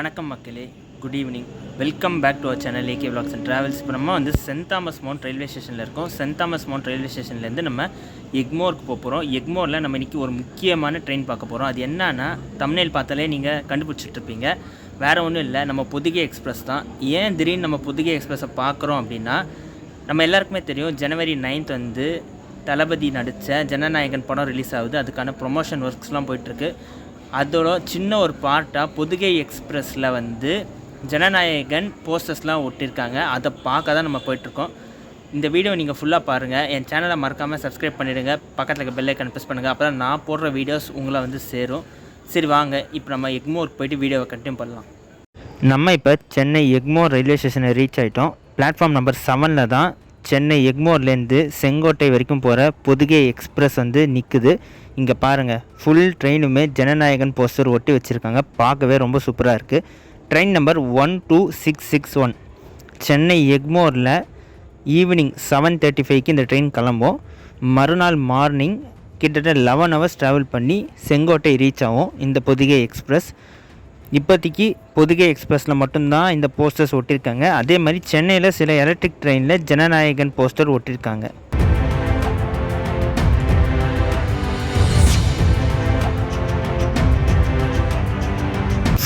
வணக்கம் மக்களே, good evening. Welcome back to our channel AK vlogs and travels. இப்போ நம்ம சென்ட் தாமஸ் மவுண்ட் ரயில்வே ஸ்டேஷனில் இருக்கோம். சென்ட் தாமஸ் மவுண்ட் ரயில்வே ஸ்டேஷன்லேருந்து நம்ம எக்மோருக்கு போகிறோம். எக்மோரில் நம்ம இன்றைக்கி ஒரு முக்கியமான ட்ரெயின் பார்க்க போகிறோம். அது என்னன்னா, தம்ப்நெயில் பார்த்தாலே நீங்கள் கண்டுபிடிச்சிட்ருப்பீங்க. வேறு ஒன்றும் இல்லை, நம்ம பொதிகை எக்ஸ்பிரஸ் தான். ஏன் திடீர்னு நம்ம பொதிகை எக்ஸ்பிரஸை பார்க்குறோம் அப்படின்னா, நம்ம எல்லாருக்குமே தெரியும், ஜனவரி 9 தளபதி நடித்த ஜனநாயகன் படம் ரிலீஸ் ஆகுது. அதுக்கான ப்ரொமோஷன் ஒர்க்ஸ்லாம் போயிட்டுருக்கு. அதோட சின்ன ஒரு பார்ட்டாக பொதிகை எக்ஸ்பிரஸில் ஜனநாயகன் போஸ்டர்ஸ்லாம் ஒட்டியிருக்காங்க. அதை பார்க்க தான் நம்ம போயிட்டுருக்கோம். இந்த வீடியோ நீங்கள் ஃபுல்லாக பாருங்கள். என் சேனலை மறக்காமல் சப்ஸ்கிரைப் பண்ணிவிடுங்க. பக்கத்தில் இருக்க பெல் ஐக்கான் ப்ரெஸ் பண்ணுங்கள். அப்போ தான் நான் போடுற வீடியோஸ் உங்களை சேரும். சரி வாங்க, இப்போ நம்ம எக்மோருக்கு போய்ட்டு வீடியோவை கண்டினியூ பண்ணலாம். நம்ம இப்போ சென்னை எக்மோர் ரயில்வே ஸ்டேஷனை ரீச் ஆகிட்டோம். பிளாட்ஃபார்ம் நம்பர் 7 தான் சென்னை எக்மோர்லேருந்து செங்கோட்டை வரைக்கும் போகிற பொதிகை எக்ஸ்பிரஸ் நிற்குது. இங்கே பாருங்கள், ஃபுல் ட்ரெயினுமே ஜனநாயகன் போஸ்டர் ஒட்டி வச்சுருக்காங்க. பார்க்கவே ரொம்ப சூப்பராக இருக்குது. ட்ரெயின் நம்பர் 12661 சென்னை எக்மோரில் ஈவினிங் 7:35 இந்த ட்ரெயின் கிளம்பும். மறுநாள் மார்னிங் கிட்டத்தட்ட 11 ஹவர்ஸ் ட்ராவல் பண்ணி செங்கோட்டை ரீச் ஆகும் இந்த பொதிகை எக்ஸ்பிரஸ். இப்போதைக்கு பொதிகை எக்ஸ்பிரஸில் மட்டும்தான் இந்த போஸ்டர்ஸ் ஒட்டியிருக்காங்க. அதே மாதிரி சென்னையில் சில எலக்ட்ரிக் ட்ரெயினில் ஜனநாயகன் போஸ்டர் ஒட்டியிருக்காங்க.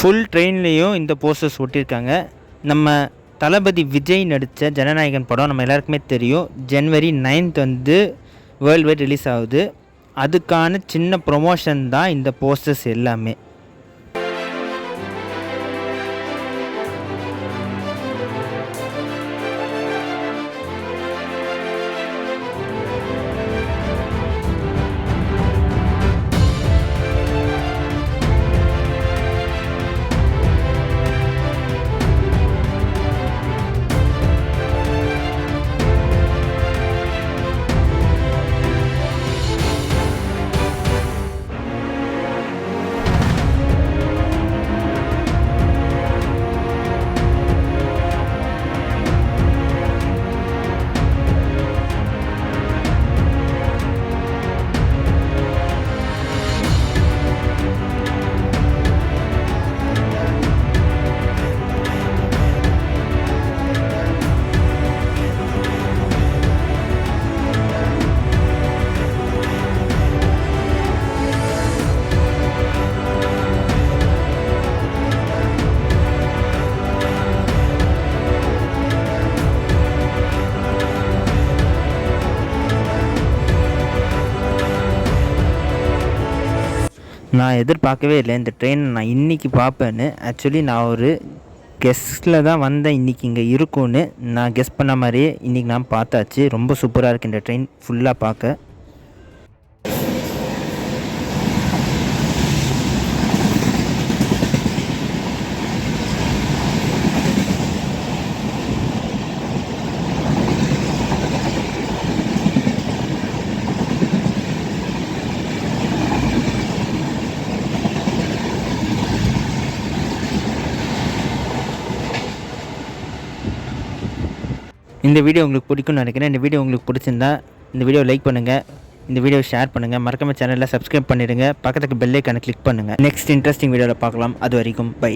ஃபுல் ட்ரெயின்லேயும் இந்த போஸ்டர்ஸ் ஒட்டியிருக்காங்க. நம்ம தளபதி விஜய் நடித்த ஜனநாயகன் படம் நம்ம எல்லாருக்குமே தெரியும். ஜனவரி 9 வேர்ல்டு வைட் ரிலீஸ் ஆகுது. அதுக்கான சின்ன ப்ரொமோஷன் தான் இந்த போஸ்டர்ஸ் எல்லாமே. நான் எதிர்பார்க்கவே இல்லை இந்த ட்ரெயின் நான் இன்றைக்கி பார்ப்பேன்னு. ஆக்சுவலி நான் ஒரு கெஸ்ட்டில் தான் வந்தேன் இன்றைக்கி இங்கே இருக்கும்னு. நான் கெஸ் பண்ண மாதிரியே இன்றைக்கி நான் பார்த்தாச்சு. ரொம்ப சூப்பராக இருக்குது இந்த ட்ரெயின் ஃபுல்லாக பார்க்க. இந்த வீடியோ உங்களுக்கு பிடிக்கும்னு நினைக்கிறேன். இந்த வீடியோ உங்களுக்கு பிடிச்சிருந்தா இந்த வீடியோ லைக் பண்ணுங்கள், இந்த வீடியோ ஷேர் பண்ணுங்கள், மறக்காம சேனலில் சப்ஸ்கிரைப் பண்ணிடுங்க, பக்கத்துக்கு பெல் ஐக்கானை கிளிக் பண்ணுங்கள். நெக்ஸ்ட் இன்ட்ரெஸ்டிங் வீடியோவில் பார்க்கலாம். அது வரைக்கும் பை.